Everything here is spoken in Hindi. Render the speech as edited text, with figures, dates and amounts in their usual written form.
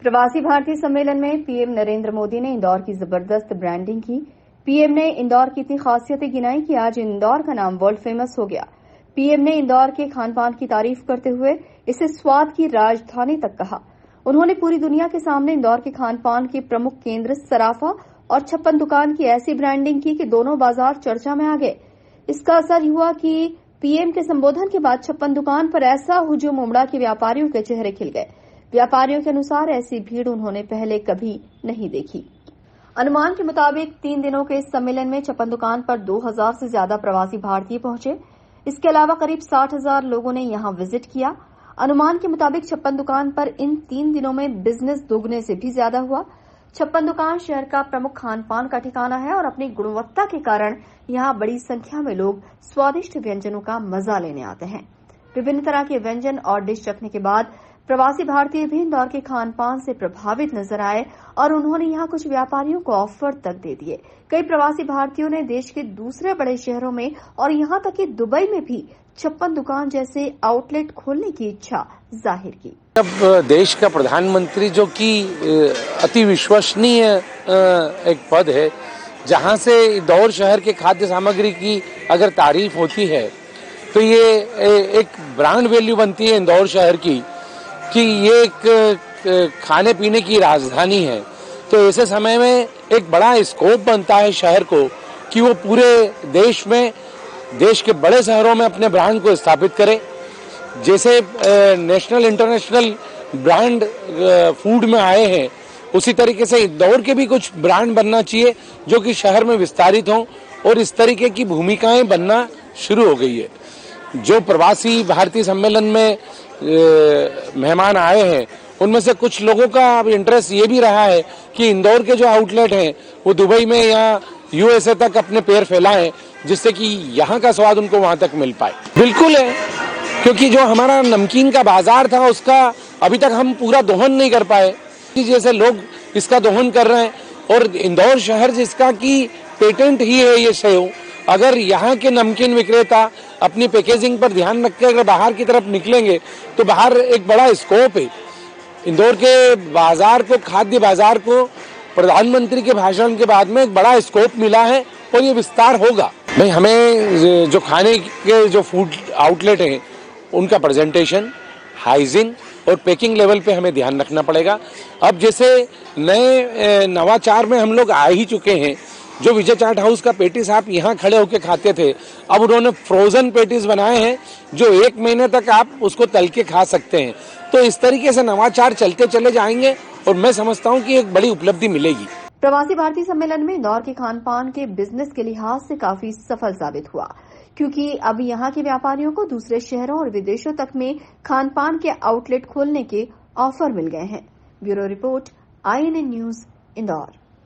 प्रवासी भारतीय सम्मेलन में पीएम नरेंद्र मोदी ने इंदौर की जबरदस्त ब्रांडिंग की। पीएम ने इंदौर की इतनी खासियतें गिनाई कि आज इंदौर का नाम वर्ल्ड फेमस हो गया। पीएम ने इंदौर के खान पान की तारीफ करते हुए इसे स्वाद की राजधानी तक कहा। उन्होंने पूरी दुनिया के सामने इंदौर के खान पान के प्रमुख केंद्र सराफा और छप्पन दुकान की ऐसी ब्रांडिंग की कि दोनों बाजार चर्चा में आ गए। इसका असर हुआ कि पीएम के संबोधन के बाद छप्पन दुकान पर ऐसा हुजूम उमड़ा कि व्यापारियों के चेहरे खिल गए। व्यापारियों के अनुसार ऐसी भीड़ उन्होंने पहले कभी नहीं देखी। अनुमान के मुताबिक 3 दिनों के इस सम्मेलन में छप्पन दुकान पर 2000 से ज्यादा प्रवासी भारतीय पहुंचे। इसके अलावा करीब 60,000 लोगों ने यहां विजिट किया। अनुमान के मुताबिक छप्पन दुकान पर इन 3 दिनों में बिजनेस दोगुने से भी ज्यादा हुआ। छप्पन दुकान शहर का प्रमुख खान पान का ठिकाना है और अपनी गुणवत्ता के कारण यहां बड़ी संख्या में लोग स्वादिष्ट व्यंजनों का मजा लेने आते हैं। विभिन्न तरह के व्यंजन और डिश रखने के बाद प्रवासी भारतीय भी इंदौर के खान पान से प्रभावित नजर आए और उन्होंने यहां कुछ व्यापारियों को ऑफर तक दे दिए। कई प्रवासी भारतीयों ने देश के दूसरे बड़े शहरों में और यहां तक कि दुबई में भी छप्पन दुकान जैसे आउटलेट खोलने की इच्छा जाहिर की। अब देश का प्रधानमंत्री जो कि अति विश्वसनीय एक पद है, जहां से इंदौर शहर के खाद्य सामग्री की अगर तारीफ होती है तो ये एक ब्रांड वैल्यू बनती है इंदौर शहर की कि ये एक खाने पीने की राजधानी है। तो ऐसे समय में एक बड़ा स्कोप बनता है शहर को कि वो पूरे देश में, देश के बड़े शहरों में अपने ब्रांड को स्थापित करे। जैसे नेशनल इंटरनेशनल ब्रांड फूड में आए हैं, उसी तरीके से इंदौर के भी कुछ ब्रांड बनना चाहिए जो कि शहर में विस्तारित हों, और इस तरीके की भूमिकाएं बनना शुरू हो गई है। जो प्रवासी भारतीय सम्मेलन में मेहमान आए हैं, उनमें से कुछ लोगों का अब इंटरेस्ट ये भी रहा है कि इंदौर के जो आउटलेट हैं वो दुबई में या यूएसए तक अपने पैर फैलाएं, जिससे कि यहाँ का स्वाद उनको वहां तक मिल पाए। बिल्कुल है, क्योंकि जो हमारा नमकीन का बाजार था उसका अभी तक हम पूरा दोहन नहीं कर पाए। जैसे लोग इसका दोहन कर रहे हैं, और इंदौर शहर जिसका कि पेटेंट ही है ये सेव, अगर यहाँ के नमकीन विक्रेता अपनी पैकेजिंग पर ध्यान रख के अगर बाहर की तरफ निकलेंगे तो बाहर एक बड़ा स्कोप है। इंदौर के बाजार को, खाद्य बाजार को प्रधानमंत्री के भाषण के बाद में एक बड़ा स्कोप मिला है और ये विस्तार होगा। भाई, हमें जो खाने के जो फूड आउटलेट हैं उनका प्रेजेंटेशन, हाइजीन और पैकिंग लेवल पे हमें ध्यान रखना पड़ेगा। अब जैसे नए नवाचार में हम लोग आ ही चुके हैं। जो विजय चाट हाउस का पेटिस आप यहाँ खड़े होकर खाते थे, अब उन्होंने फ्रोजन पेटिस बनाए हैं जो 1 महीने तक आप उसको तल के खा सकते हैं। तो इस तरीके से नवाचार चलते चले जाएंगे और मैं समझता हूँ कि एक बड़ी उपलब्धि मिलेगी। प्रवासी भारतीय सम्मेलन में इंदौर के खान पान के बिजनेस के लिहाज से काफी सफल साबित हुआ, क्योंकि अब यहाँ के व्यापारियों को दूसरे शहरों और विदेशों तक में खान पान के आउटलेट खोलने के ऑफर मिल गए हैं। Bureau report, INN news, Indore.